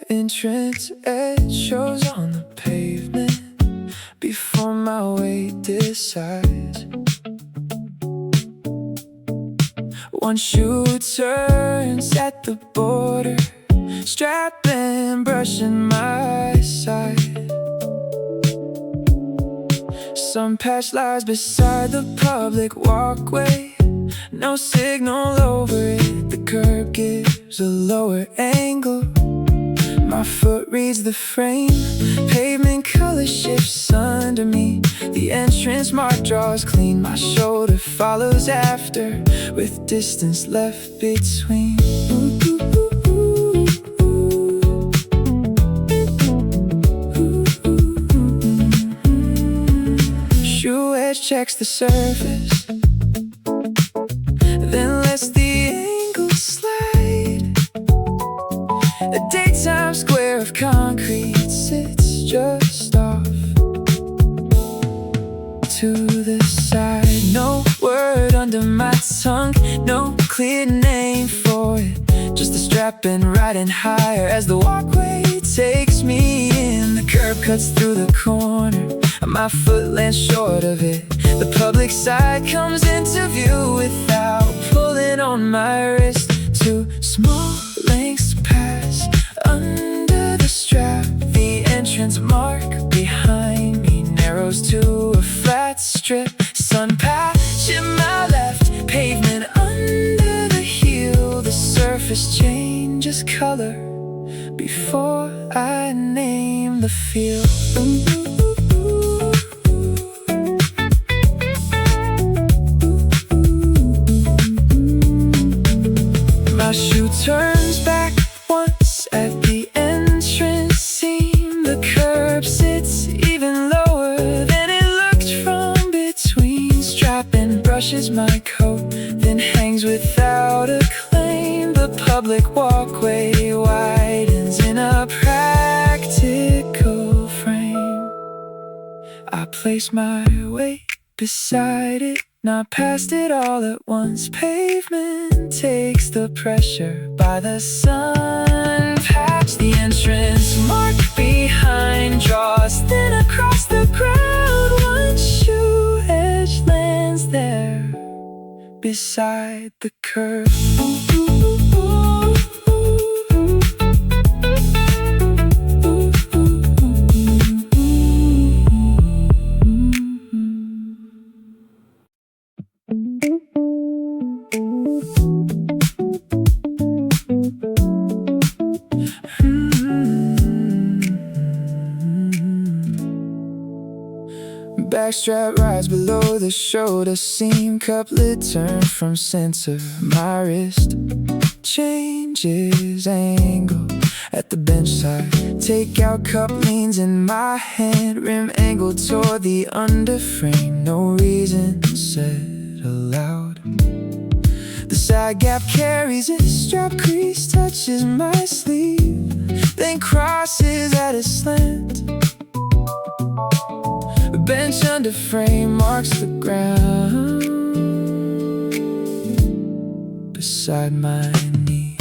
entrance edge shows on the pavement before my weight decides. One shoe turns at the border, strapping, brushing my side. Some patch lies beside the public walkway, no signal over it, the curb gives a lower angle. My foot reads the frame, pavement color shifts under me. The entrance mark draws clean, my shoulder follows after, with distance left between. Shoe edge checks the surface, then lets the angle slide. A daytime square of concrete sits just off to the side. No word under my tongue, no clear name for it, just a strap and riding higher as the walkway takes me in. The curb cuts through the corner, my foot lands short of it. The public side comes into view without pulling on my wrist. Two small lengths pass under the strap. The entrance mark behind me narrows to a flat strip. Sun patch in my left, pavement under the heel. The surface changes color before I name the field. My shoe turns back once at the entrance seam. The curb sits even lower than it looked from between. Strap and brushes my coat, then hangs without a claim. The public walkway widens in a practical frame. I place my weight beside it, not past it all at once. Pavement takes the pressure by the sun patch. The entrance mark behind draws thin across the ground. One shoe edge lands there beside the curb. Backstrap rides below the shoulder seam. Couplet turn from center. My wrist changes angle at the bench side. Take out cup leans in my hand. Rim angle toward the underframe. No reason said aloud. The side gap carries it. Strap crease touches my sleeve, then crosses at a slant. A bench under frame marks the ground beside my knee.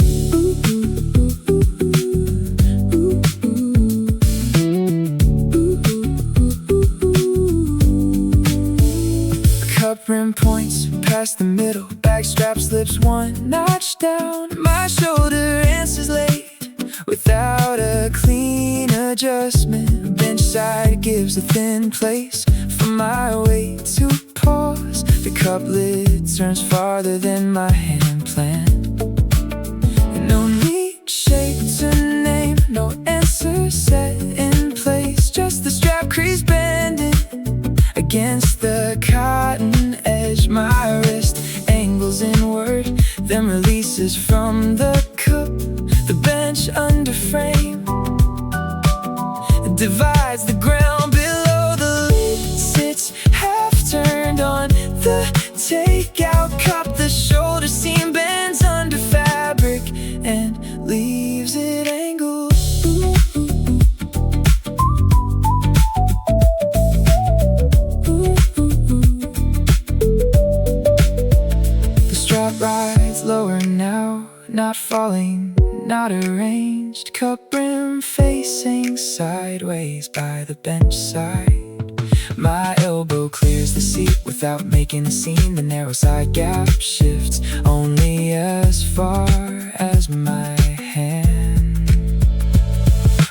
Cup rim points past the middle. Backstrap slips one notch down. My shoulder answers late without a clean adjustment. Bench side gives a thin place for my weight to pause. The couplet turns farther than my hand planned. No neat shape to name, no answer set in place. Just the strap crease bending against the cotton edge. My wrist angles inward, then releases from the cup. The bench under frame divides the ground below. The lid sits half turned on the takeout cup. The shoulder seam bends under fabric and leaves it angled. The strap rides lower now, not falling, not arranged. Cup rim I'm facing sideways by the bench side. My elbow clears the seat without making a scene. The narrow side gap shifts only as far as my hand.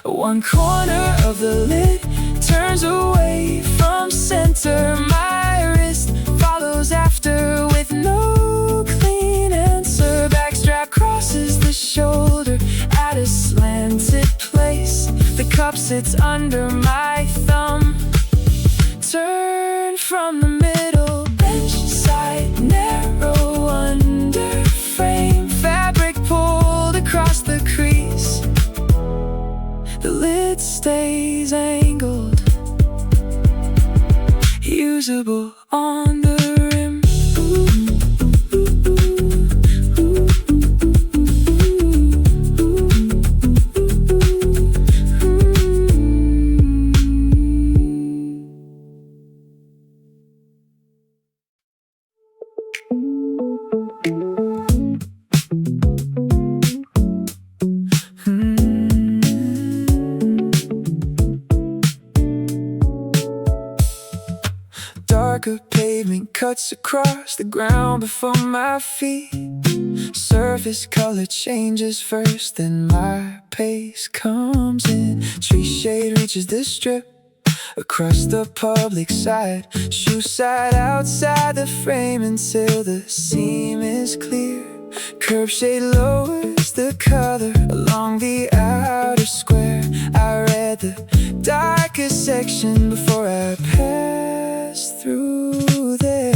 One corner of the lid turns away from center. My wrist follows after with no clean answer. Backstrap crosses the shoulder at a slanted place. The cup sits under my thumb. Turn from the middle, bench side, narrow under frame. Fabric pulled across the crease. The lid stays angled, usable on the rim. Darker pavement cuts across the ground before my feet. Surface color changes first, then my pace comes in. Tree shade reaches the strip across the public side. Shoe side outside the frame until the seam is clear. Curb shade lowers the color along the outer square. I read the darkest section before I passed through there.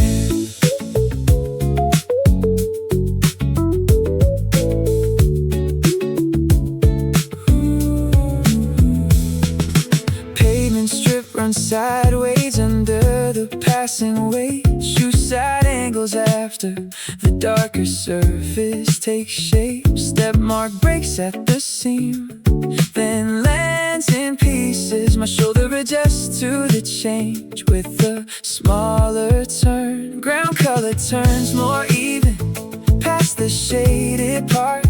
Pavement strip runs sideways under the passing wave. Shoe side angles after the darker surface takes shape. Step mark breaks at the seam, then lands in pieces. My shoulder adjusts to the change with a smaller turn. Ground color turns more even past the shaded part.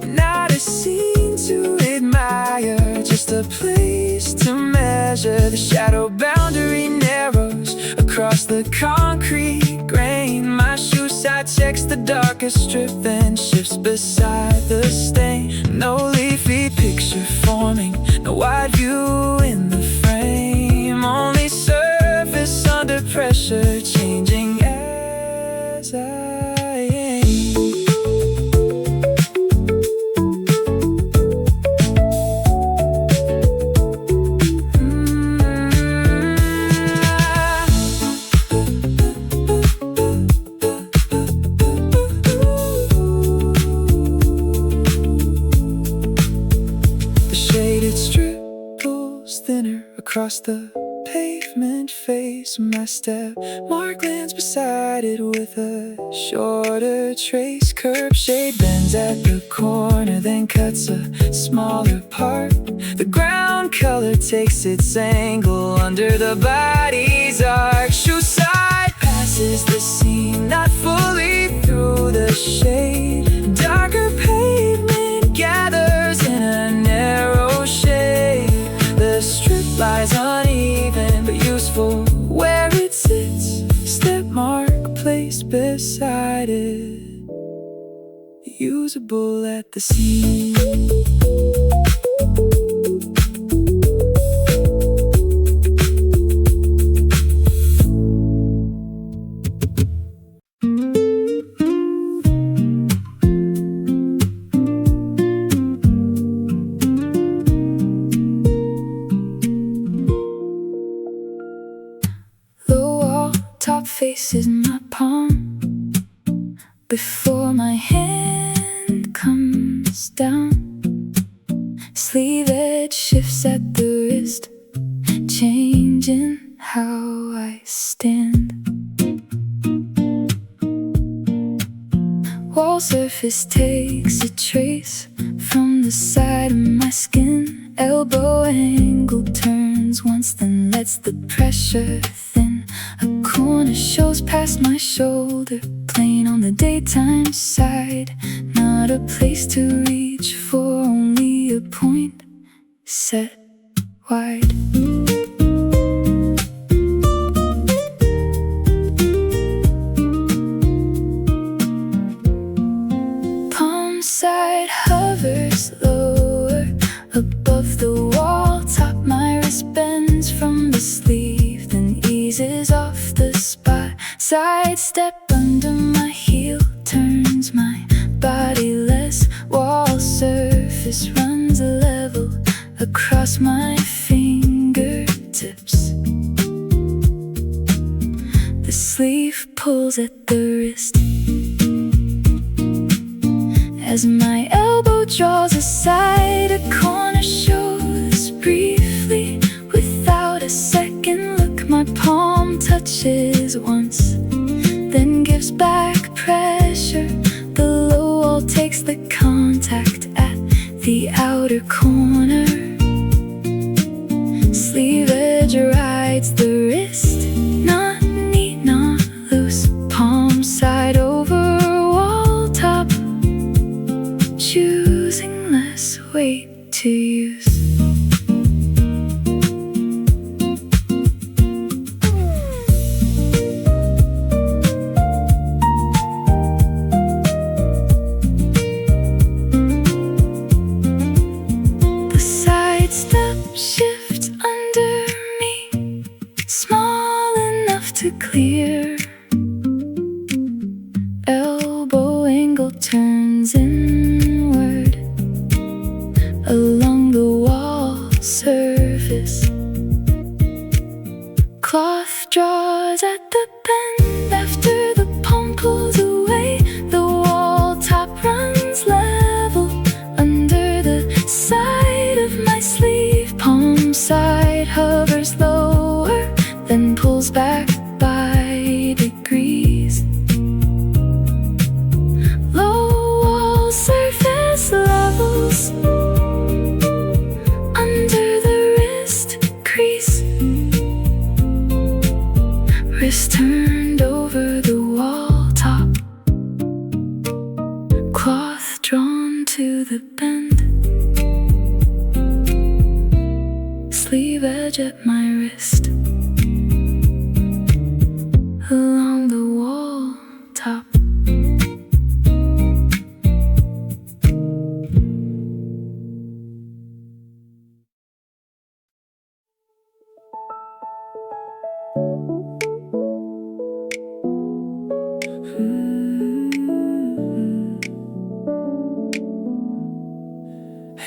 Not a scene to admire, just a place to measure. The shadow boundary narrows across the concrete grain. My shoe side checks the darkest strip, then shifts beside the stain. No leafy picture forming, no wide view in the frame. Only surface under pressure, changing as I aim. Across the pavement face, my step mark lands beside it with a shorter trace. Curb shade bends at the corner, then cuts a smaller part. The ground color takes its angle under the body's arc. Shoe side passes the seam, not fully through the shade. Darker pavement gathers in a narrow shade. The strip lies uneven but useful where it sits. Step mark placed beside it, usable at the seam. Faces my palm before my hand comes down. Sleeve edge shifts at the wrist, changing how I stand. Wall surface takes a trace from the side of my skin. Elbow angle turns once, then lets the pressure thin. A corner shows past my shoulder, plain on the daytime side. Not a place to reach for, only a point set wide. Palm side hovers lower above the wall top. My wrist bends from the sleeve, then eases off the spot. Sidestep under my heel turns my body less. Wall surface runs level across my fingertips. The sleeve pulls at the wrist as my elbow draws aside. A corner shows briefly without a second look. My palm touches once, then gives back pressure. The low wall takes the contact at the outer corner. Sleeve edge rides the wrist, not neat, not loose. Palm side over wall top, choosing less weight to use. The sidestep shift under me, small enough to clear. Elbow angle turns inward along the wall surface. Cloth draws at the bend after the palm pulls away. The wall top runs level under the side of my sleeve. Palm side hovers lower, then pulls back by degrees. Low wall surface levels under the wrist crease. Wrist turned over the wall top, cloth drawn to the bend. Sleeve edge at my wrist along the wall top.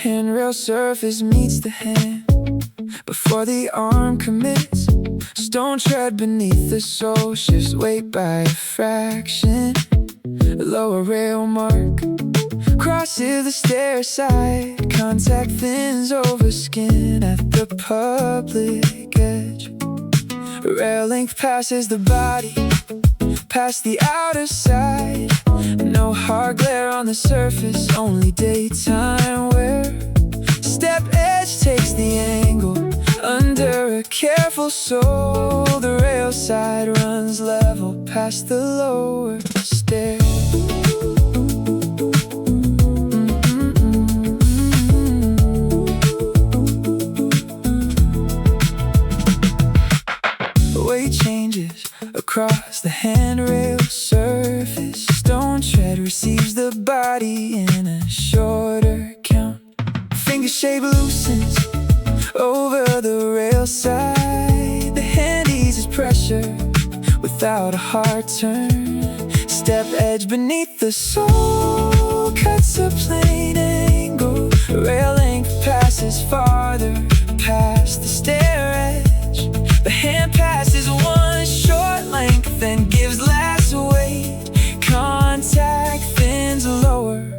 Handrail surface meets the hand before the arm commits. Stone tread beneath the sole shifts weight by a fraction. Lower rail mark crosses the stair side. Contact thins over skin at the public edge. Rail length passes the body, past the outer side. No hard glare on the surface, only daytime wear. Step edge takes the angle under a careful sole. The rail side runs level past the lower stair. Weight changes across the handrail surface. Stone tread receives the body in a shorter count. Finger shape loosens over the rail side. The hand eases pressure without a hard turn. Step edge beneath the sole cuts a plain angle. Rail length passes farther past the stair edge. The hand passes one short length and gives less weight. Contact thins lower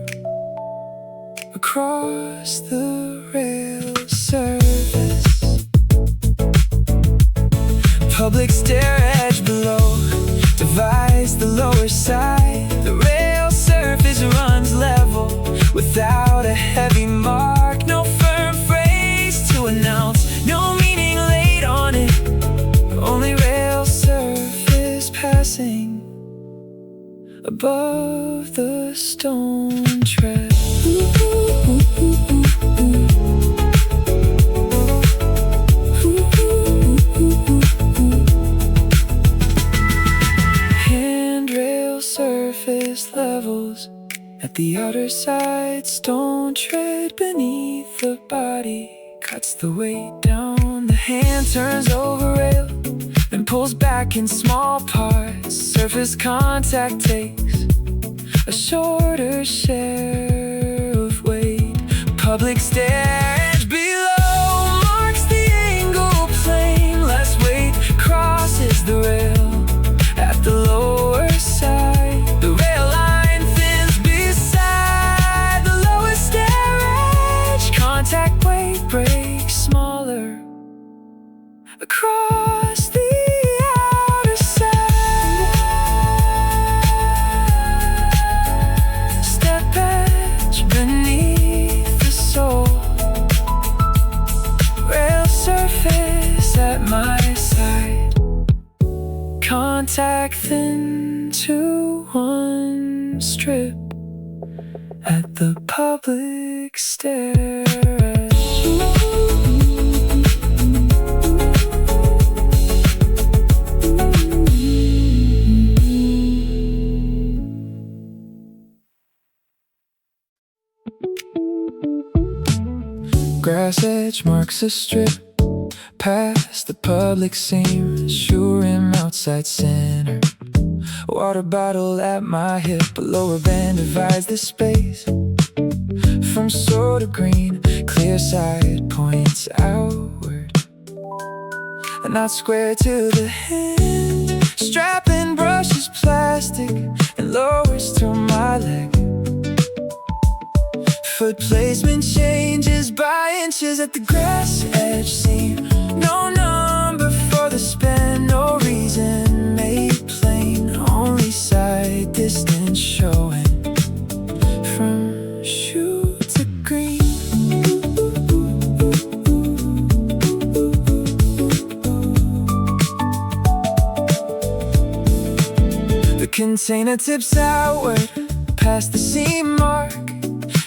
across the rail surface. Public stair edge below divides the lower side. The rail surface runs level without a heavy mark. No firm phrase to announce, no meaning laid on it. Only rail surface passing above the stone tread. Don't tread beneath the body, cuts the weight down. The hand turns over rail, then pulls back in small parts. Surface contact takes a shorter share of weight. Public stare edge below marks the angle plane. Less weight crosses the rail at the lower side. The rail line thins beside the lowest stair edge. Contact weight breaks smaller across the outer side. Step edge beneath the sole. Rail surface at my side. Contact thin to one strip at the public stair edge. Grass edge marks a strip past the public seam. Shoe rim outside center. Water bottle at my hip. A lower band divides the space from soda green. Clear side points outward, not square to the hand. Strap and brush is plastic and lowers to my leg. Foot placement changes by inches at the grass edge seam. No number for the span, no reason made plain. Only side distance showing from shoe to green. The container tips outward past the seam mark.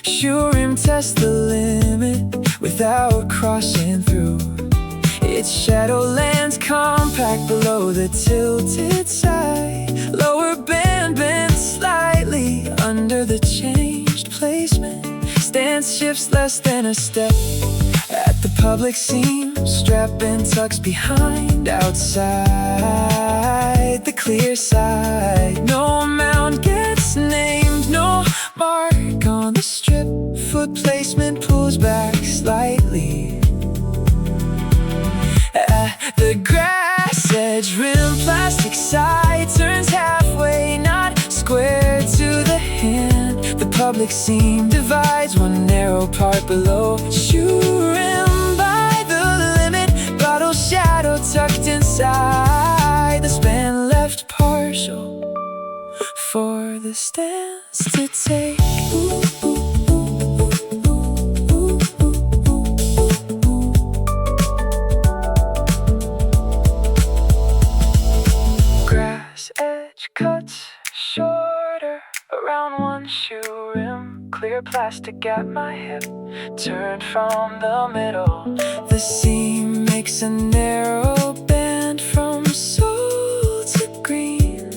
Shoe rim test the limit without crossing through. Its shadow lands compact below the tilted side. Lower band bends slightly under the changed placement. Stance shifts less than a step at the public seam. Strap and tucks behind outside the clear side. No amount gets named, no mark on the strip. Foot placement pulls back slightly at the grass edge. Rim plastic side turns halfway, not square to the hand. The public seam divides one narrow part below. Shoe rim by the limit. Bottle shadow tucked inside. The span left partial for the stance to take. Grass edge cuts shorter around one shoe rim. Clear plastic at my hip, turned from the middle. The seam makes a narrow band from soul to green.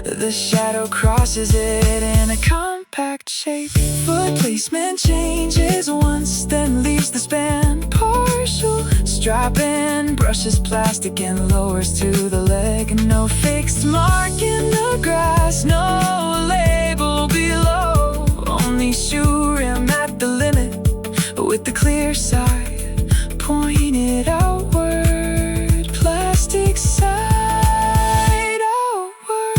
The shadow crosses it in a compact shape. Foot placement changes once, then leaves the span partial. Strap and brushes plastic and lowers to the leg. No fixed mark in the grass, no label below. Only shoe rim at the limit, with the clear side pointed outward. Plastic side outward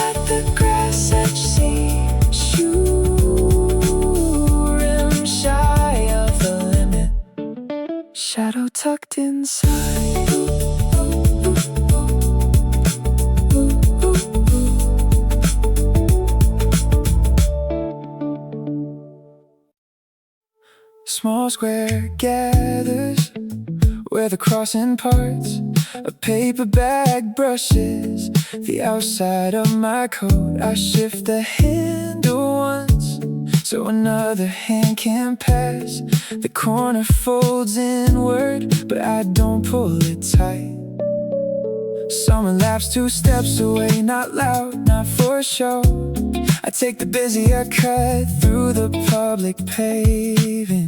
at the grass edge seam. Shoe rim shy of the limit. Shadow tucked inside. Small square gathers where the crossing parts. A paper bag brushes the outside of my coat. I shift the handle once so another hand can pass. The corner folds inward, but I don't pull it tight. Someone laughs 2 steps away, not loud, not for show. I take the busier cut through the public paving.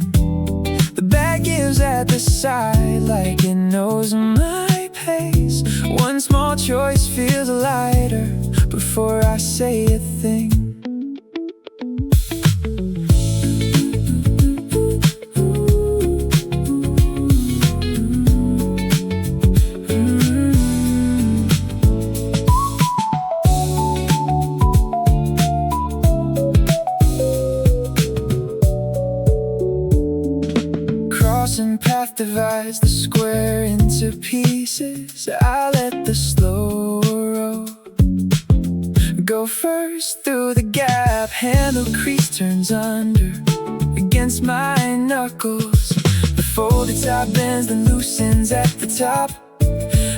The bag gives at the side like it knows my pace. One small choice feels lighter before I say a thing. Path divides the square into pieces. I let the slow road go first through the gap. Handle crease turns under against my knuckles. The folded top bends, then loosens at the top.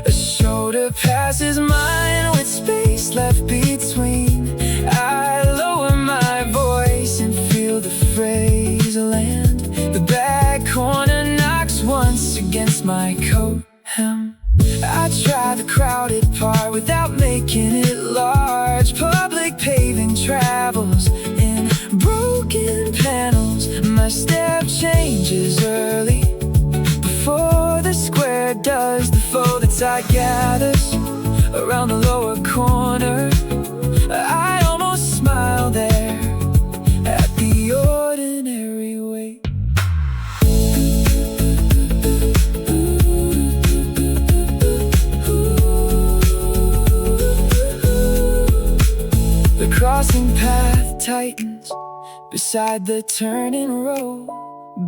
A shoulder passes mine with space left between. I lower my voice and feel the phrase land. The back corner knocks once against my coat hem. I try the crowded part without making it large. Public paving travels in broken panels. My step changes early before the square does. The folded side gathers around the lower corner. I almost smile there at the ordinary way. The crossing path tightens beside the turning road.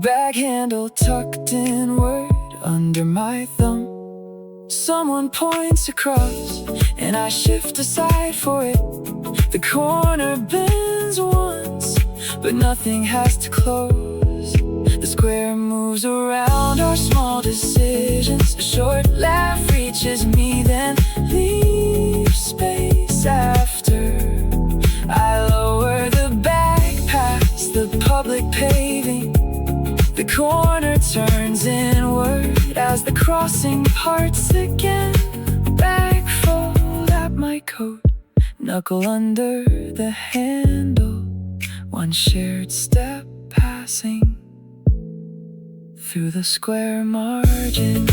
Bag handle tucked inward under my thumb. Someone points across and I shift aside for it. The corner bends once, but nothing has to close. The square moves around our small decisions. A short laugh reaches me, then leaves space after. I lower the bag past the public paving. The corner turns inward as the crossing parts again. Bag fold at my coat, knuckle under the handle. One shared step passing through the square margin.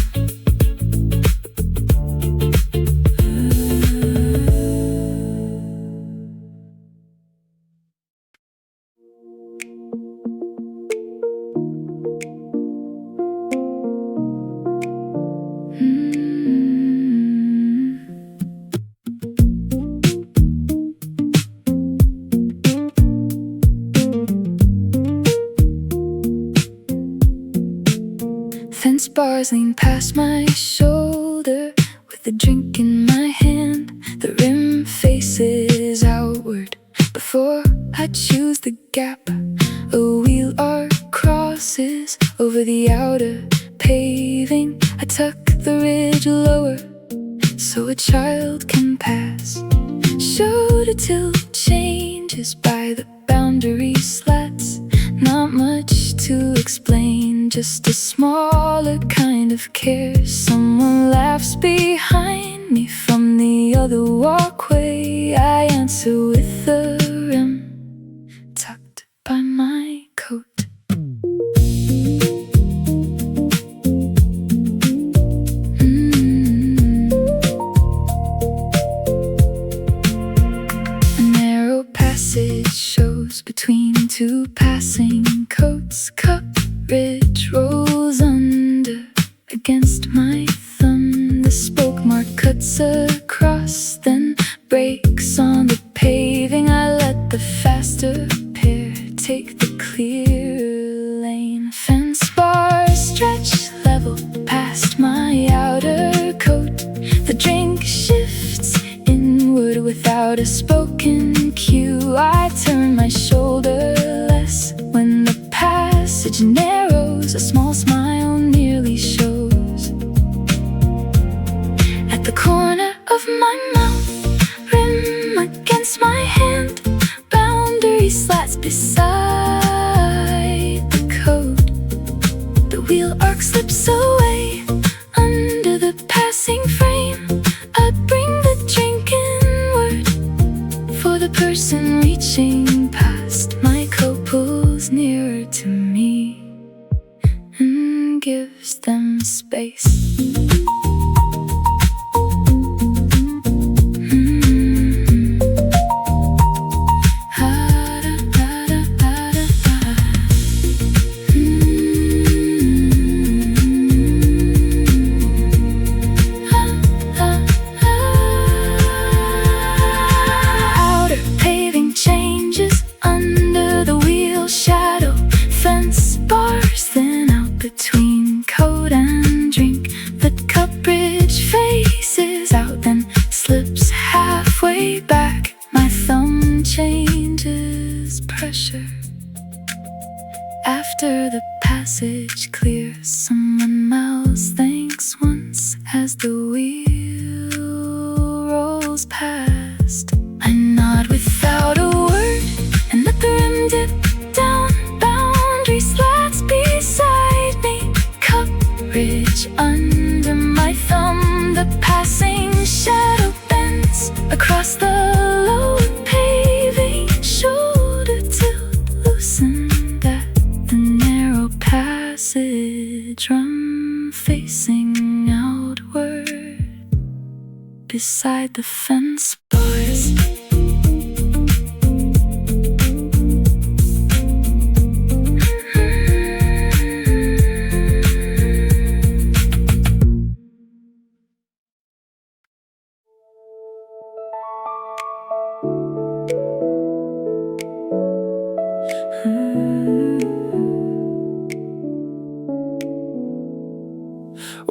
Fence bars lean past my shoulder with a drink in my hand. The rim faces outward before I choose the gap. A wheel arc crosses over the outer paving. I tuck the ridge lower so a child can pass. Shoulder tilt changes by the boundary slats. Not much to explain, just a smaller kind of care. Someone laughs behind me from the other walkway. I answer with the rim tucked by my coat. A narrow passage shows between two passing coats. Coverage rolls under against my thumb. The spoke mark cuts across, then breaks on the paving. I let the faster pair take the clear lane. Fence bars stretch level past my outer coat. The drink shifts inward without a spoken cue. I turn my shoulder less when the passage narrows. A small smile nearly shows at the corner of my mouth. Rim against my hand, boundary slats beside the coat. The wheel arc slips away under the passing frame. I bring the drink inward for the person reaching gives them space. Between coat and drink, the cup bridge faces out, then slips halfway back. My thumb changes pressure. After the passage clears, someone mouths thanks once as the wheel rolls past. I nod without a word and let the rim dip down. Boundary slats beside me, cup bridge under my thumb. The passing shadow bends across the lower paving, shoulder tilt loosened at the narrow passage, rum facing outward beside the fence bars.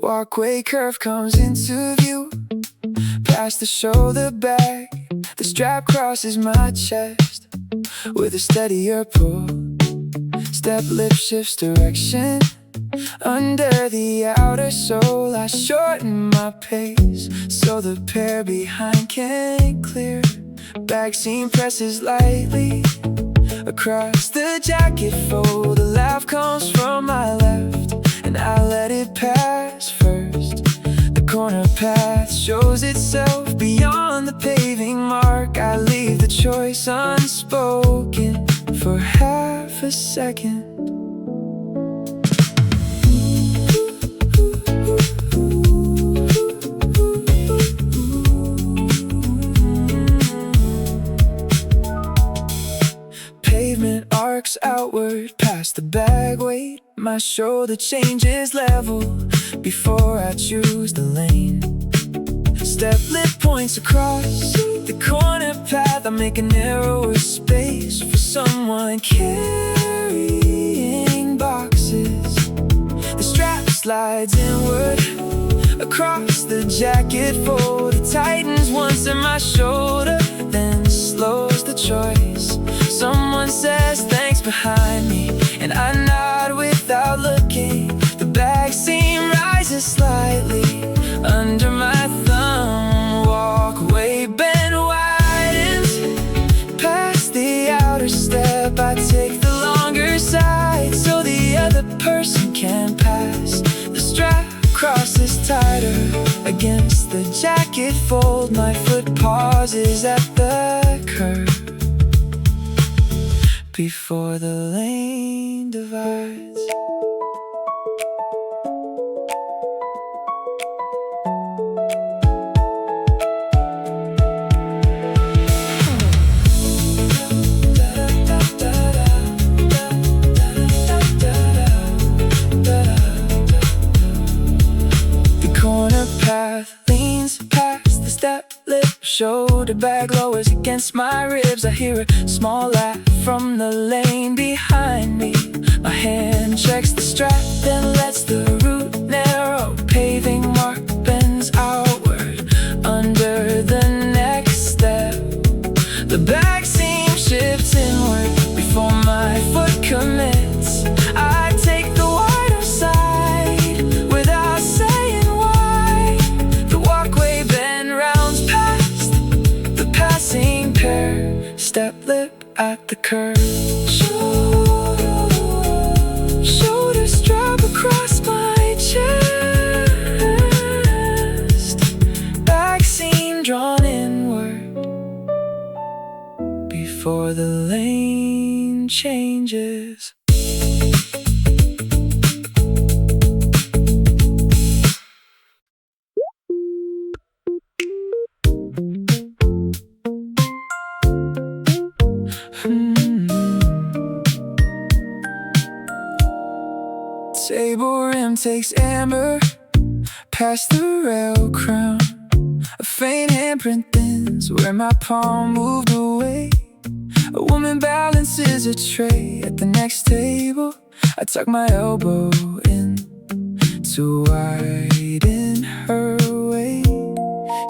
Walkway curve comes into view, past the shoulder bag. The strap crosses my chest with a steadier pull. Step lip shifts direction under the outer sole. I shorten my pace so the pair behind can clear. Back seam presses lightly across the jacket fold. The laugh comes from my left and I let it pass first. The corner path shows itself beyond the paving mark. I leave the choice unspoken for half a second. Pavement arcs outward past the bag weight. My shoulder changes level before I choose the lane. Step lip points across the corner path. I make a narrower space for someone carrying boxes. The strap slides inward across the jacket fold. It tightens once at my shoulder, then slows the choice. Someone says thanks behind me, and I nod without looking. The back seam rises slightly under my thumb. Walkway bend widens past the outer step. I take the longer side so the other person can pass. The strap crosses tighter against the jacket fold. My foot pauses at the curb before the lane divides. The corner path leans past the step lip. Shoulder bag lowers against my ribs. I hear a small laugh from the lane behind me. My hand checks the strap, then lets the route narrow. Paving mark bends outward under the next step. The back seam shifts inward before my foot commits. I take the wider side without saying why. The walkway bend rounds past the passing pair. Step lip at the curve. Shoulder strap Table rim takes amber past the rail crown. A faint handprint thins where my palm moved away. A woman balances a tray at the next table. I tuck my elbow in to widen her way.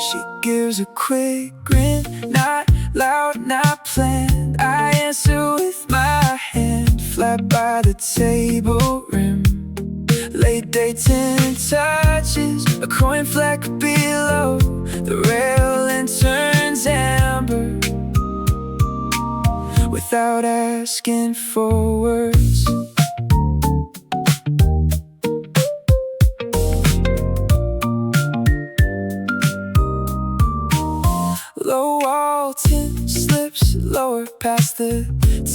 She gives a quick grin, not loud, not planned. I answer with my hand, flat by the table rim. Late day 10 touches, a coin fleck below the railing turns amber without asking for words. Low wall tin slips lower past the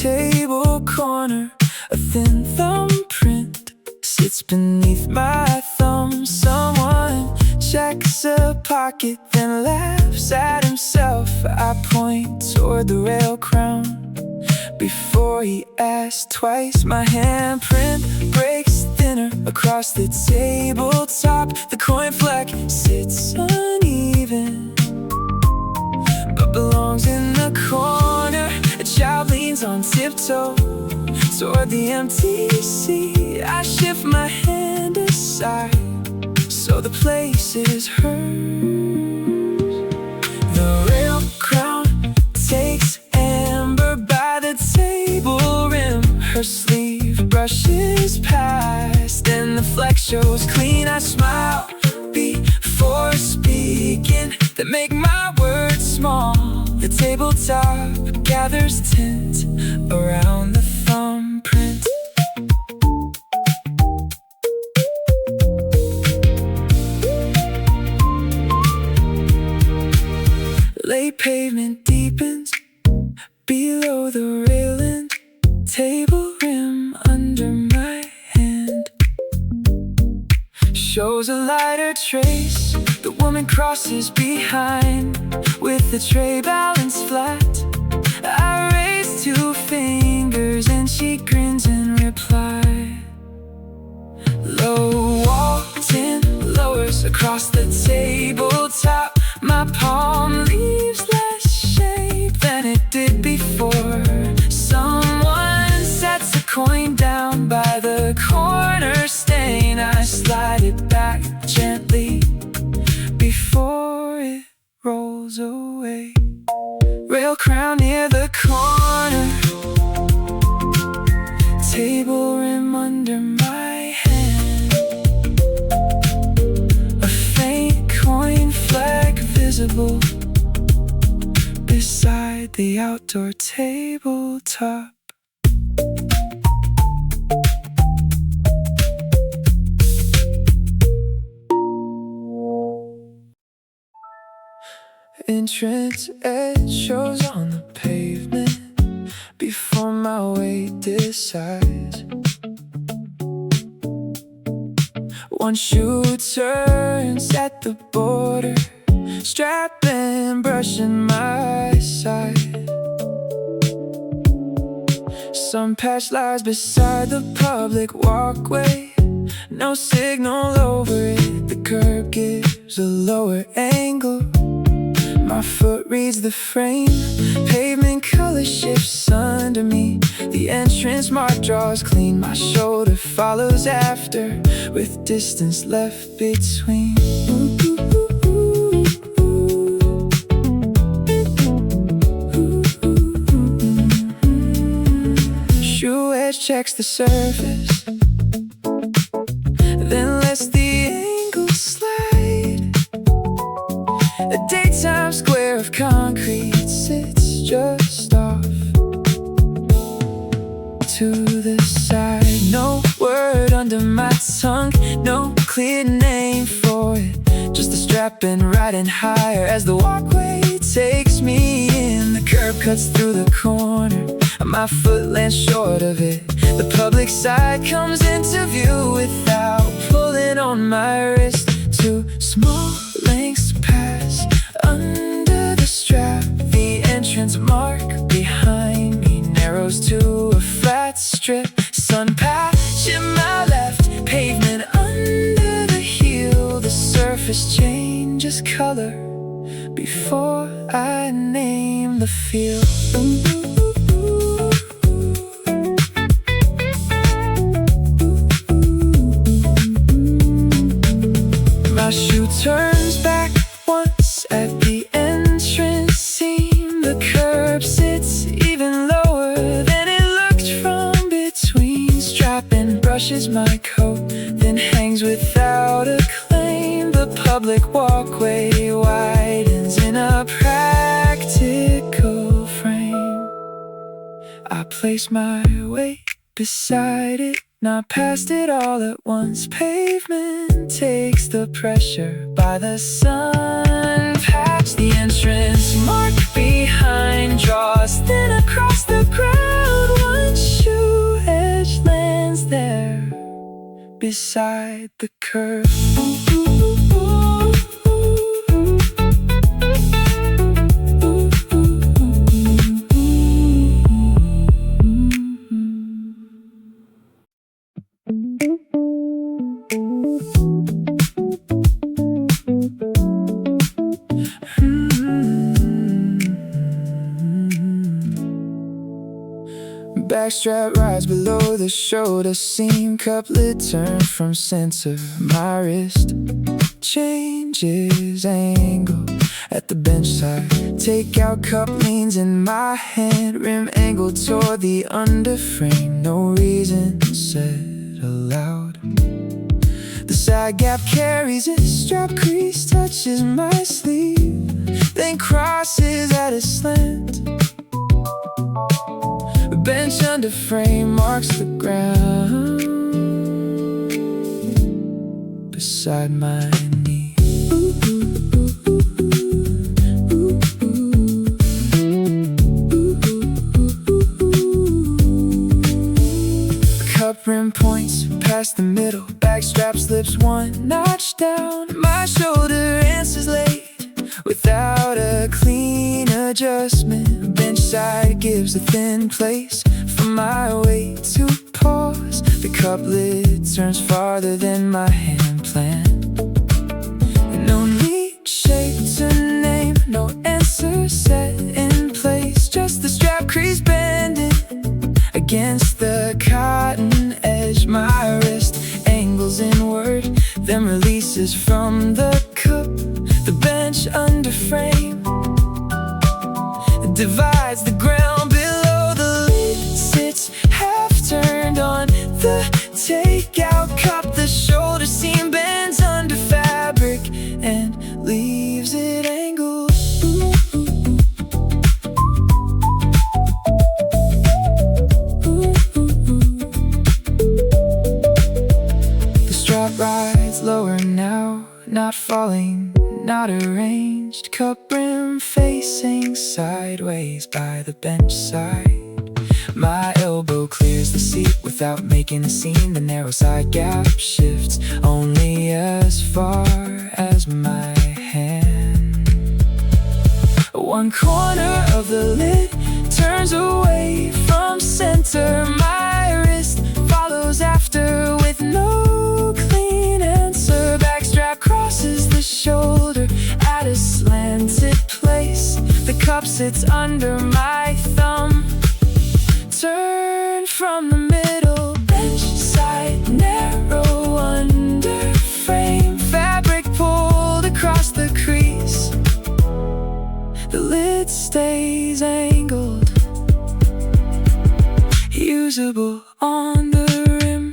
table corner. A thin thumbprint sits beneath my thumb. Someone checks a pocket, then laughs at himself. I point toward the rail crown before he asks twice. My handprint breaks thinner across the tabletop. The coin fleck sits uneven, but belongs in the corner. A child leans on tiptoe toward the empty seat. I shift my hand aside so the place is hers. The rail crown takes amber by the table rim. Her sleeve brushes past and the fleck shows clean. I smile before speaking, that make my words small. The tabletop gathers tint around the thumbprint. Late pavement deepens below the railing. Table rim under my hand shows a lighter trace. The woman crosses behind with the tray balanced flat. I raise 2 fingers and she grins in reply. Low wall tin lowers across the tabletop. My palm leaves less shape than it did before. Someone sets a coin down by the corner stain. I slide it back gently before it rolls away. Rail crown near the corner, table rim under my hand. A faint coin fleck visible beside the outdoor tabletop. Entrance edge shows on the pavement before my weight decides. One shoe turns at the border, strapping, brushing my side. Some patch lies beside the public walkway, no signal over it. The curb gives a lower angle. My foot reads the frame, pavement color shifts under me. The entrance mark draws clean, my shoulder follows after, with distance left between. Shoe edge checks the surface, then lets the angle slide. A daytime square of concrete sits just off to the side. No word under my tongue, no clear name for it. Just a strapping riding higher as the walkway takes me in. The curb cuts through the corner, my foot lands short of it. The public side comes into view without pulling on my wrist. 2 small lengths pass under the strap. The entrance mark behind me narrows to a flat strip. Sun patch in my left, surface changes color before I name the feel. My shoe turns back once at the entrance seam. The curb sits even lower than it looked from between. Strap and brushes my coat, then hangs without a claim. The public walkway widens in a practical frame. I place my weight beside it, not past it all at once. Pavement takes the pressure by the sun. Patch the entrance mark behind draws thin across the ground. One shoe edge lands there beside the curve. Backstrap rides below the shoulder seam. Couplet turn from center. My wrist changes angle at the bench side. Takeout cup leans in my hand. Rim angle toward the underframe. No reason said aloud. The side gap carries it. Strap crease touches my sleeve, then crosses at a slant. The bench under frame marks the ground beside my knee. Cup rim points past the middle. Backstrap slips one notch down. My shoulder answers late without a clean adjustment. Bench side gives a thin place for my weight to pause. The couplet turns farther than my hand planned. No neat shape to name, no answer set in place. Just the strap crease bending against the cotton edge. My wrist angles inward, then releases from the cup. The bench under frame divides the ground below. The lid sits half turned on the takeout cup. The shoulder seam bends under fabric and leaves it angled. The strap rides lower now, not falling, not arranged. Cup rim facing sideways by the bench side. My elbow clears the seat without making a scene. The narrow side gap shifts only as far as my hand. One corner of the lid turns away from center. My wrist follows after with no clean answer. Backstrap crosses the shoulder at a slanted place. The cup sits under my thumb. Turn from the middle. Bench side narrow under frame. Fabric pulled across the crease. The lid stays angled, usable on the rim.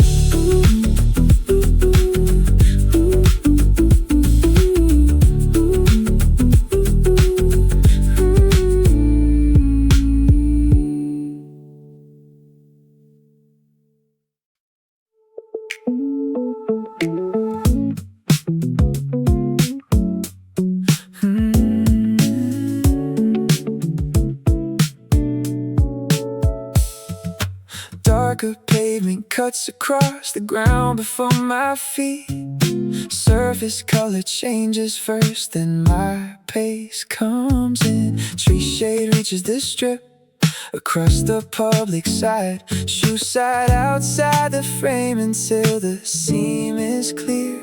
Darker pavement cuts across the ground before my feet. Surface color changes first, then my pace comes in. Tree shade reaches the strip across the public side. Shoe side outside the frame until the seam is clear.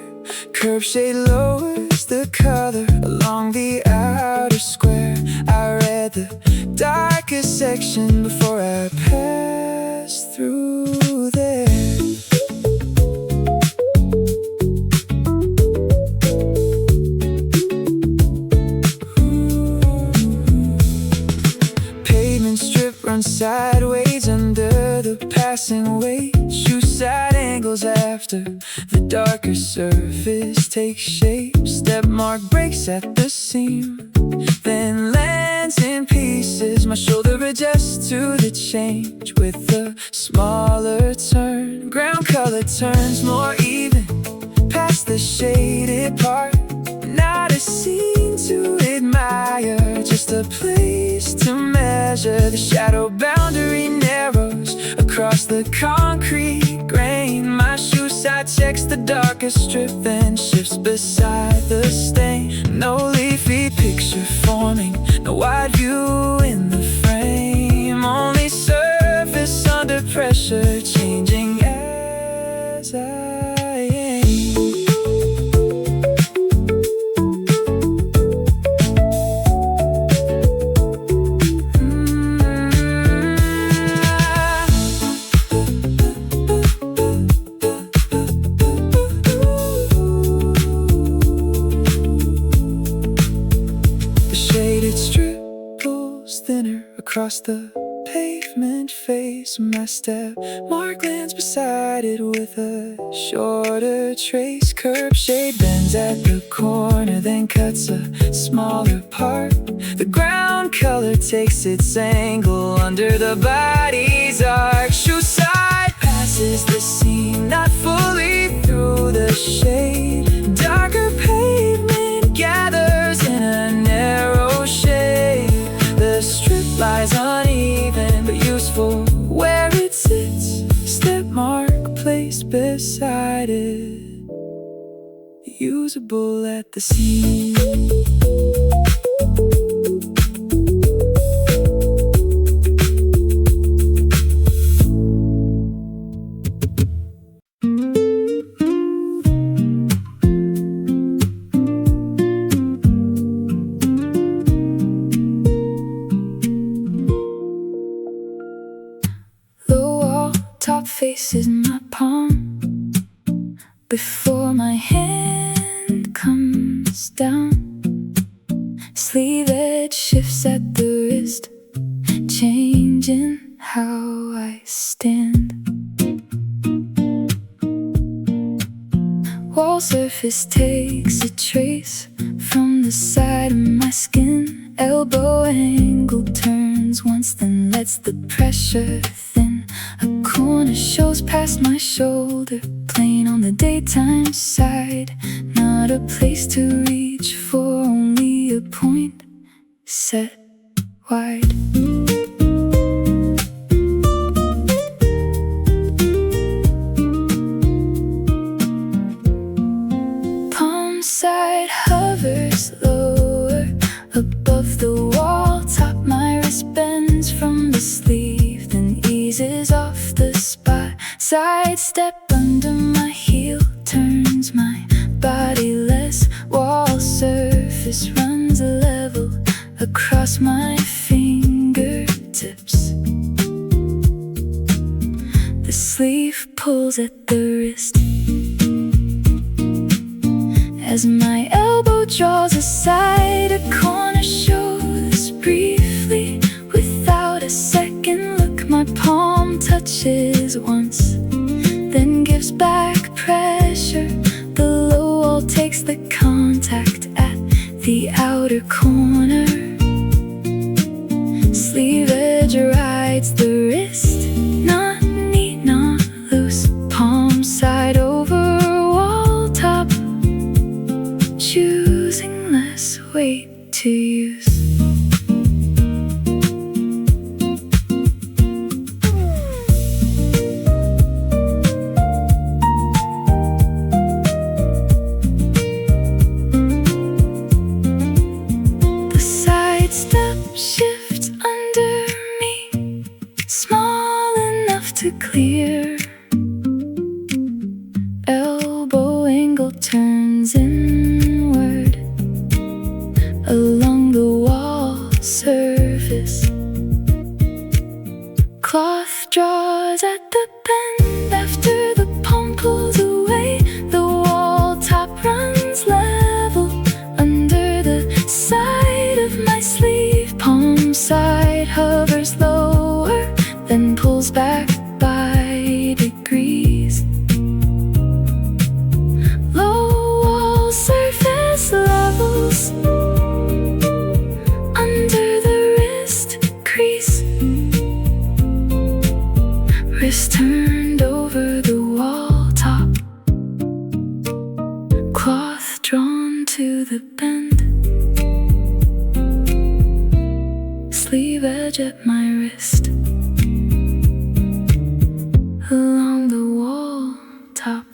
curb shade lowers the color along the outer square. I read the darkest section before I passed through there. Pavement strip runs sideways under the passing way. Shoe side angles after the darker surface takes shape. Step mark breaks at the seam, then lands in pieces. My shoulder adjusts to the change with a smaller turn. Ground color turns more even past the shaded part. Not a scene to admire, just a place to measure. The shadow boundary narrows across the concrete grain. My shoe side checks the darkest strip, then shifts beside the stain. No leafy picture forming, no wide view in the frame. Only surface under pressure, changing as I aim. Across the pavement face, my step mark lands beside it with a shorter trace. Curb shade bends at the corner, then cuts a smaller part. The ground color takes its angle under the body's arc. Shoe side passes the seam, not fully through the shade. Darker pavement gathers in a narrow shade. The strip lies uneven but useful where it sits. Step mark placed beside it, usable at the seam. Faces my palm before my hand comes down. Sleeve edge shifts at the wrist, changing how I stand. Wall surface takes a trace from the side of my skin. Elbow angle turns once, then lets the pressure thin. A corner shows past my shoulder, plain on the daytime side. Not a place to reach for, only a point set wide. Palm side hovers lower above the wall top. My wrist bends from the sleeve, then eases off the spot. Side step under my heel turns my body less. Wall surface runs level across my fingertips. The sleeve pulls at the wrist as my elbow draws aside. A corner shows briefly without a second look. My palm touches once, then gives back pressure. The low wall takes the contact at the outer corner. Sleeve edge rides the wrist, not neat, not loose. Palm side over wall top, choosing less weight to use. To clear elbow angle turns runs inward along the wall surface. Cloth draws at the bend after the palm pulls away. The wall top runs level under the side of my sleeve. Palm side hovers lower, then pulls back by degrees. Low wall surface levels under the wrist crease. Wrist turned over the wall top. Cloth drawn to the bend. Sleeve edge at my wrist. Along the wall top.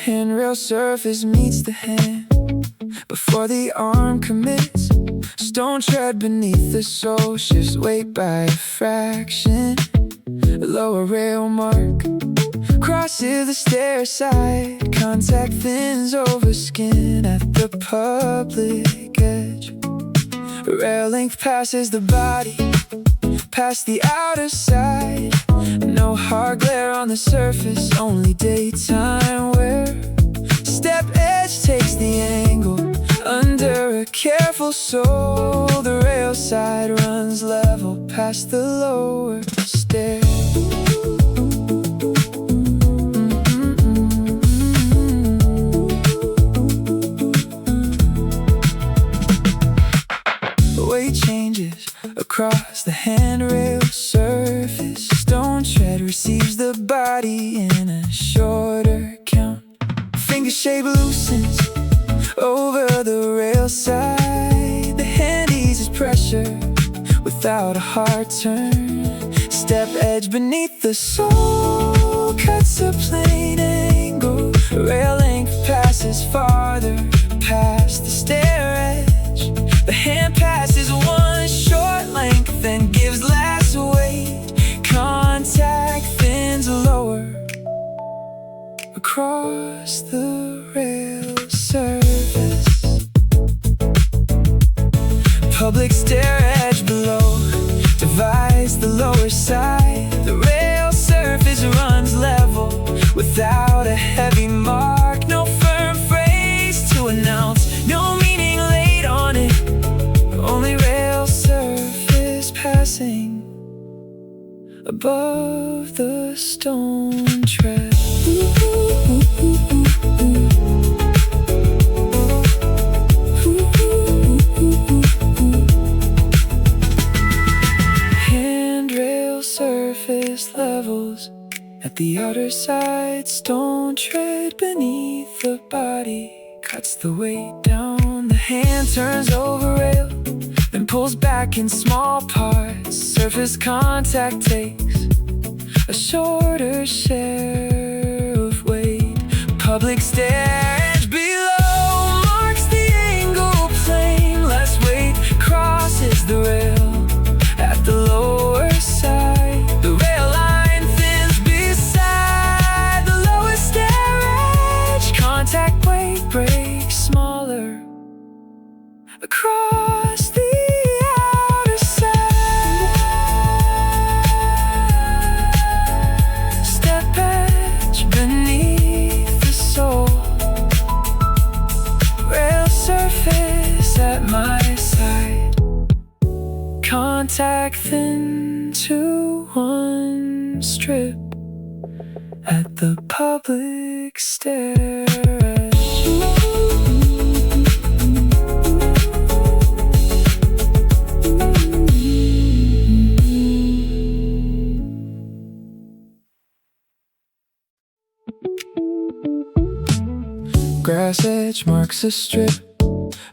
Handrail surface meets the hand before the arm commits. Stone tread beneath the sole shifts weight by a fraction. Lower rail mark crosses the stair side. Contact thins over skin at the public edge. Rail length passes the body, past the outer side. No hard glare on the surface, only daytime wear. Step edge takes the angle under a careful sole. The rail side runs level past the lower stair. Weight changes across the handrail surface. Stone tread receives the body in a shorter count. Finger shape loosens over the rail side. The hand eases pressure without a hard turn. Step edge beneath the sole cuts a plain angle. Rail length passes farther past the stair edge. The hand passes one short length and gives less weight. Contact thins lower across the rail surface. Public stair edge below divides the lower side. The rail surface runs level without a heavy mark. No firm phrase to announce, no meaning laid on it. Only rail surface passing above the stone tread. Handrail surface levels at the outer side. Stone tread beneath the body cuts the weight down. The hand turns over rail, then pulls back in small parts. Surface contact takes a shorter share of weight. Public stair edge below marks the angle plane. Less weight crosses the rail at the lower side. The rail line thins beside the lower stair edge. Contact weight breaks smaller across the outer side. Step edge beneath the sole. Rail surface at my side. Contact thin to one strip at the public stair edge. Grass edge marks a strip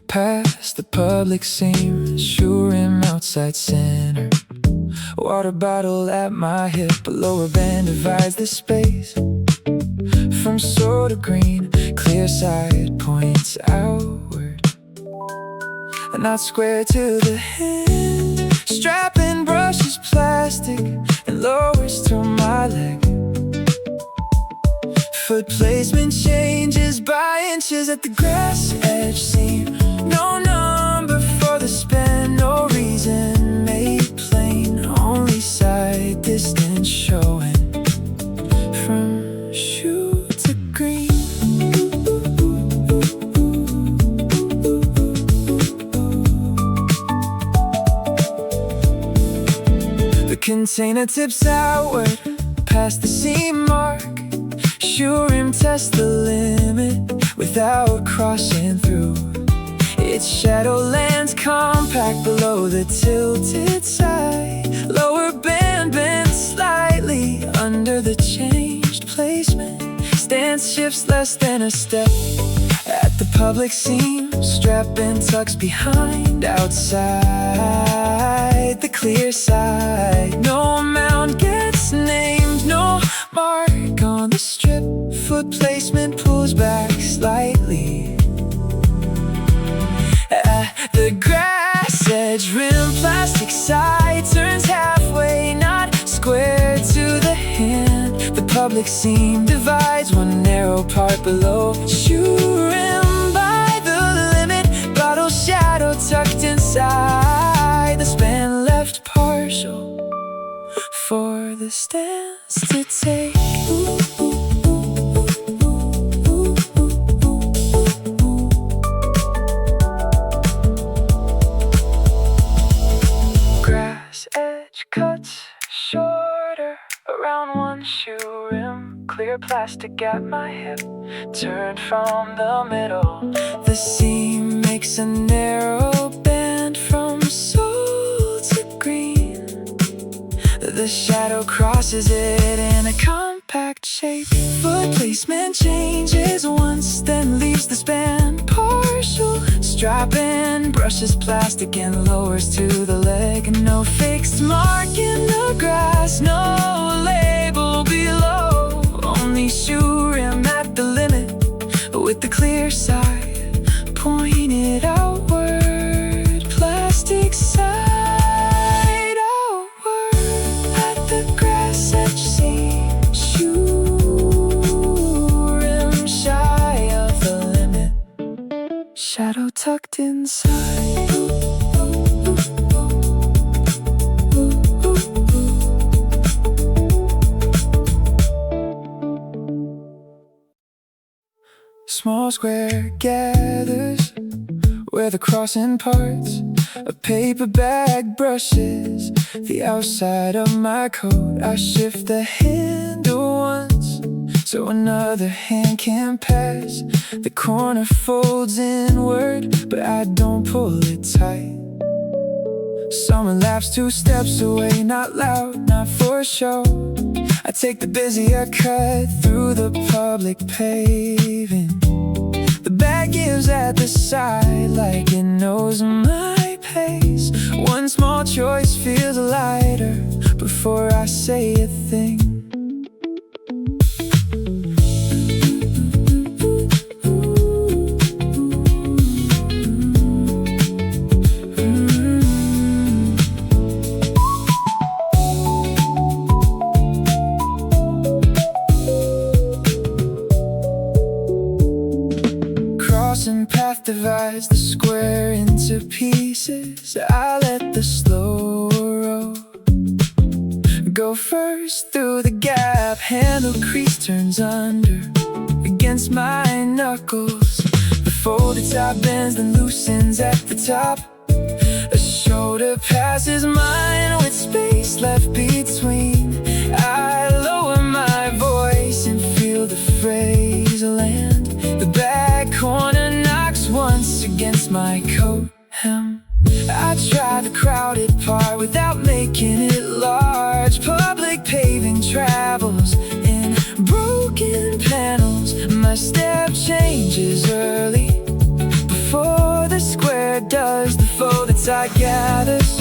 past the public seam. Shoe rim outside center. A water bottle at my hip, a lower band divides the space. From soda green, clear side points outward, and not square to the hand. Strapping brush is plastic and lowers to my leg. Foot placement changes by inches at the grass edge seam. No number for the span, no reason made plain. Only side distance showing from shoe to green. The container tips outward past the seam mark. Shoe rim test the limit without crossing through. Its shadow lands compact below the tilted side. Lower band bends slightly under the changed placement. Stance shifts less than a step at the public seam. Strap and tucks behind outside the clear side. No amount gets named, no mark on the strip. Foot placement pulls back slightly at the grass edge rim. Plastic side turns halfway, not square to the hand. The public seam divides one narrow part below. Shoe rim by the limit, bottle shadow tucked inside. The span left partial for the stance to take. Grass edge cuts shorter around one shoe rim. Clear plastic at my hip, turned from the middle. The seam makes a narrow band from soul to green. The shadow crosses it in a compact shape. Foot placement changes once, then leaves the span partial. Strap and brushes plastic and lowers to the leg. No fixed mark in the grass, no label below. Only shoe rim at the limit, with the clear side pointed outward. Plastic side outward at the grass edge seam. Shoe rim shy of the limit, shadow tucked inside. Small square gathers where the crossing parts. A paper bag brushes the outside of my coat. I shift the handle once so another hand can pass. The corner folds inward, but I don't pull it tight. Someone laughs 2 steps away, not loud, not for show. I take the busier cut through the public paving. The bag gives at the side like it knows my pace. One small choice feels lighter before I say a thing. Path divides the square into pieces. I let the slow roll go first through the gap. Handle crease turns under against my knuckles. The folded top bends, then loosens at the top. A shoulder passes mine with space left between. I lower my voice and feel the phrase land. The back corner knocks once against my coat hem. I try the crowded part without making it large. Public paving travels in broken panels. My step changes early before the square does. The folded side gathers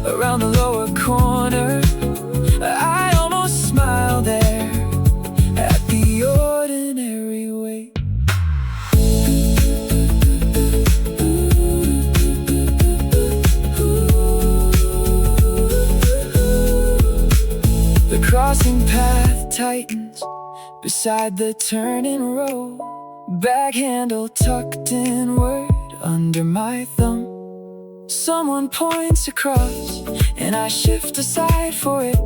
around the lower corner. I almost smile there at the ordinary way. The crossing path tightens beside the turning road. Bag handle tucked inward under my thumb. Someone points across and I shift aside for it.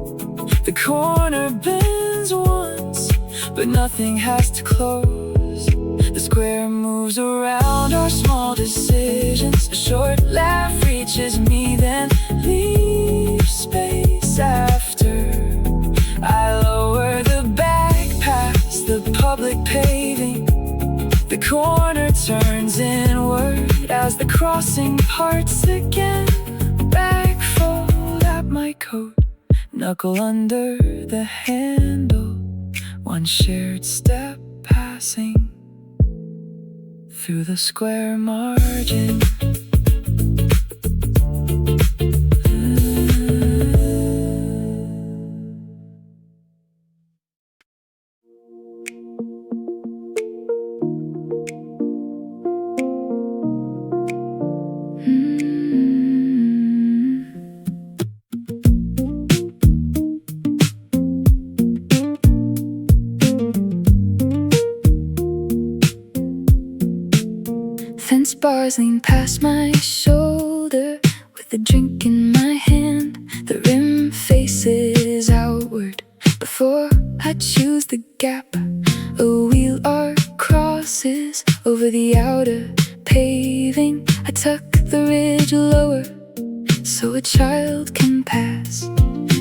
The corner bends once, but nothing has to close. The square moves around our small decisions. A short laugh reaches me, then leaves space after. I lower the bag past the public paving. The corner turns inward as the crossing parts again. Back fold at my coat, knuckle under the handle. One shared step passing through the square margin. Fence bars lean past my shoulder with a drink in my hand. The rim faces outward before I choose the gap. A wheel arc crosses over the outer paving. I tuck the ridge lower so a child can pass.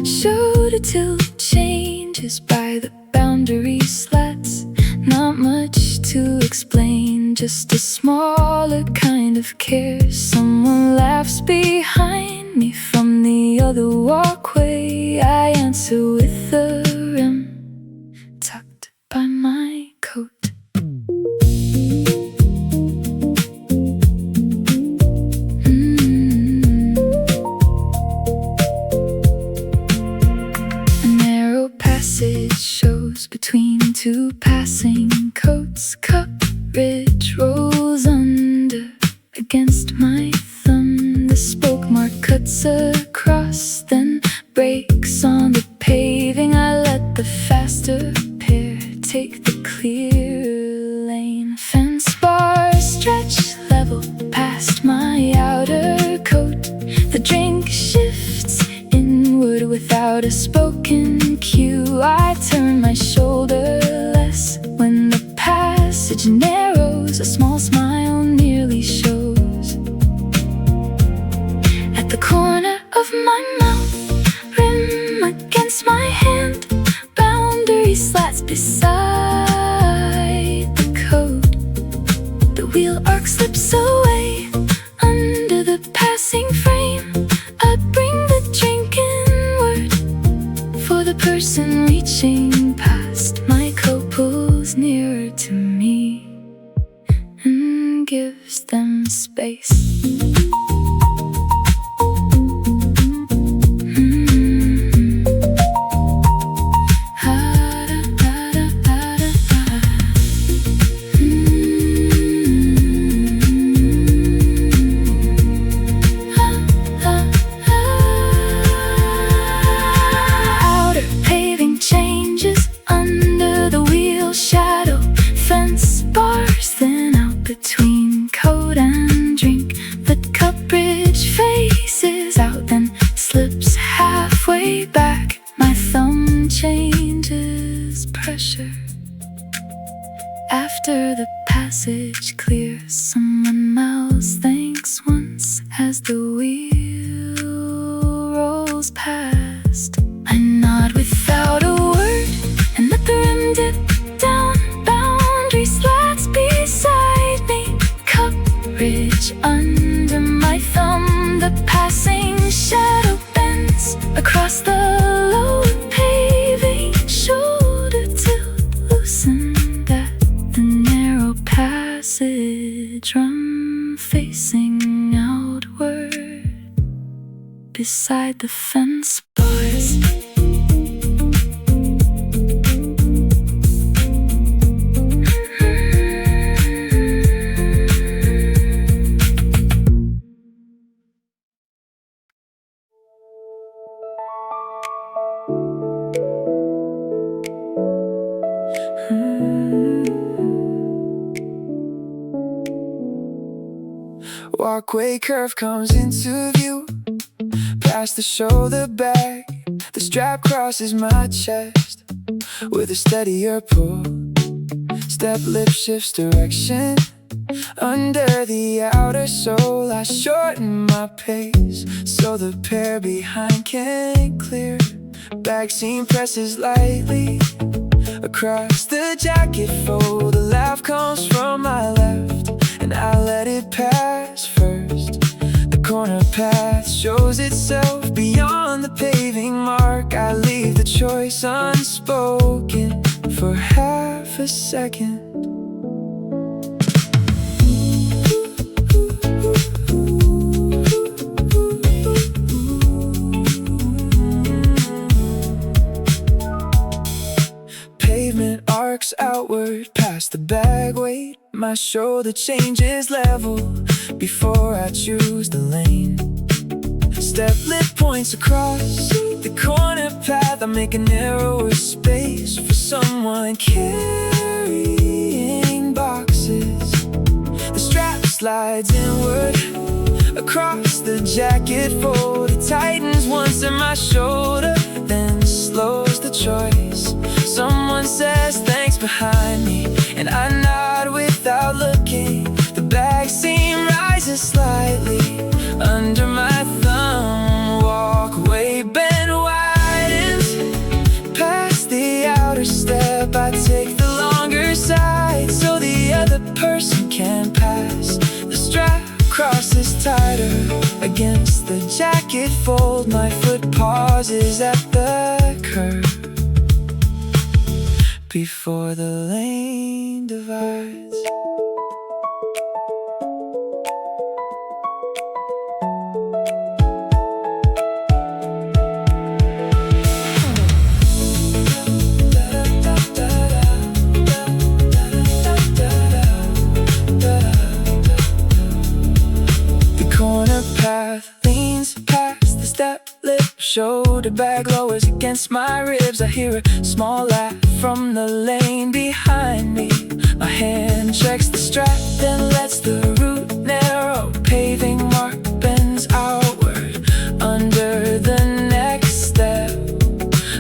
Shoulder tilt changes by the boundary slats. Not much to explain, just a smaller kind of care. Someone laughs behind me from the other walkway. I answer with a rim tucked by my coat. A narrow passage shows between two passing coats. Coverage rolls under against my thumb. The spoke mark cuts across, then breaks on the paving. I let the faster pair take the clear lane. Fence bars stretch level past my outer coat. The drink shifts inward without a spoken cue. I turn my shoulder less when the passage narrows. A small smile nearly shows at the corner of my mouth. Rim against my hand, boundary slats beside the coat. The wheel arc slips away under the passing frame. I bring the drink inward for the person reaching past. My coat pulls nearer to me and gives them space. Between coat and drink, the cup bridge faces out, then slips halfway back. My thumb changes pressure after the passage clears. Someone mouths thanks once as the wheel rolls past. I nod without a word and let the rim dip down. Boundary slats beside ridge under my thumb. The passing shadow bends across the lower paving. Shoulder tilt loosened at the narrow passage. Rum facing outward beside outside the fence bars. Walkway curve comes into view, past the shoulder bag. The strap crosses my chest with a steadier pull. Step lip shifts direction. Under the outer sole I shorten my pace so the pair behind can clear. Back seam presses lightly across the jacket fold. The laugh comes from my left and I let it pass first. The corner path shows itself beyond the paving mark. I leave the choice unspoken for half a second. Pavement arcs outward past the bag weight. My shoulder changes level before I choose the lane. Step lip points across the corner path. I make a narrower space for someone carrying boxes. The strap slides inward across the jacket fold. It tightens once in my shoulder, then slows the choice. Someone says thanks behind me, and I nod without looking. The back seam rises slightly under my thumb. Walkway bend widens past the outer step. I take the longer side so the other person can pass. The strap crosses tighter against the jacket fold. My foot pauses at the curb before the lane divides. The corner path leans past the step lip. Shoulder bag lowers against my ribs. I hear a small laugh from the lane behind me. My hand checks the strap, then lets the route narrow. Paving mark bends outward under the next step.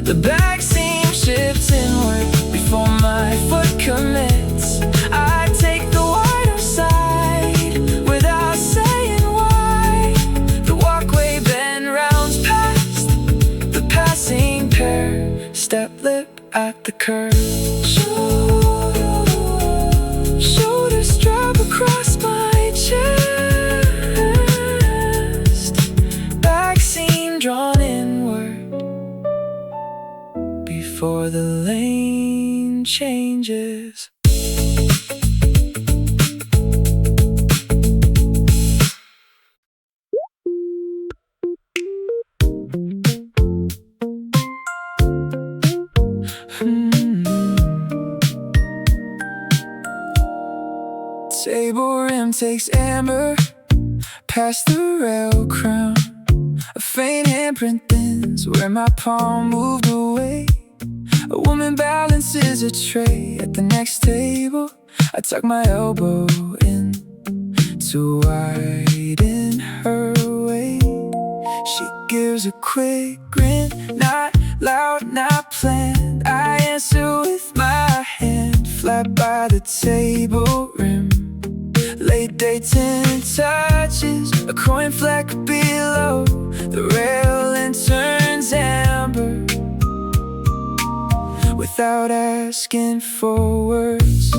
The back seam shifts inward before my foot commits. I take the wider side without saying why. The walkway bend rounds past the passing pair. Step lip at the curve. Shoulder strap across my chest. Back seam drawn inward before the lane changes. Table rim takes amber past the rail crown. A faint handprint thins where my palm moved away. A woman balances a tray at the next table. I tuck my elbow in to widen her way. She gives a quick grin, not loud, not planned. I answer with my hand flat by the table rim. Late day tin touches a coin fleck below the rail and turns amber without asking for words.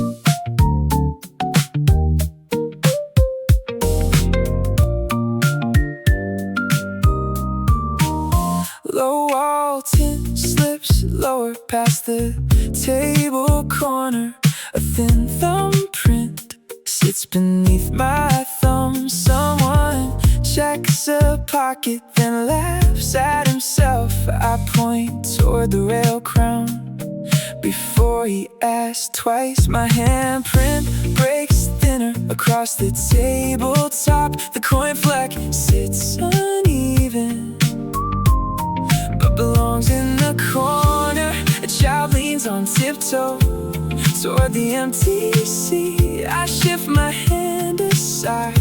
Low wall tin slips lower past the table corner. A thin thumbprint sits beneath my thumb. Someone checks a pocket, then laughs at himself. I point toward the rail crown before he asks twice. My handprint breaks thinner across the tabletop. The coin fleck sits uneven, but belongs in the corner. A child leans on tiptoe toward the empty seat. I shift my hand aside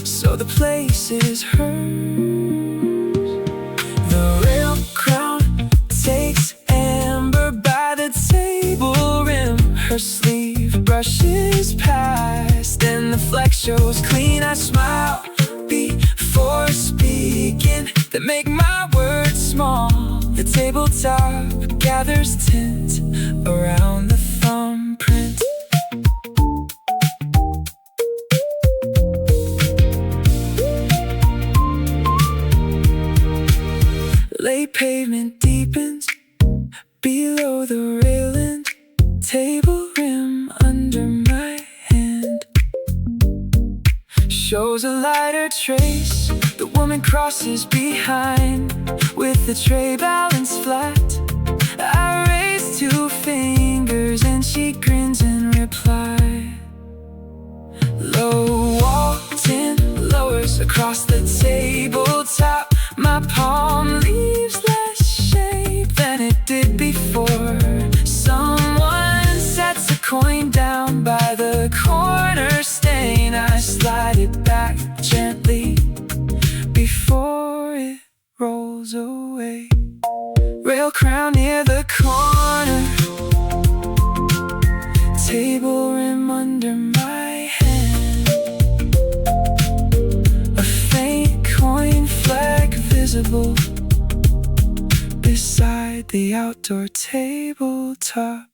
so the place is hers. The rail crown takes Amber by the table rim. Her sleeve brushes past and the fleck shows clean. I smile before speaking, that make my words small. The tabletop gathers tint around the thumbprint. Late pavement deepens below the railing. Table rim under my hand shows a lighter trace. The woman crosses behind with the tray balanced flat. I raise 2 fingers and she grins in reply. Low Walton lowers across the tabletop. My palm leaves less shape than it did before. Someone sets a coin down by the corner stain. I slide it back gently before it rolls away. Rail crown near the corner, table rim under my hand. A faint coin fleck visible beside the outdoor tabletop.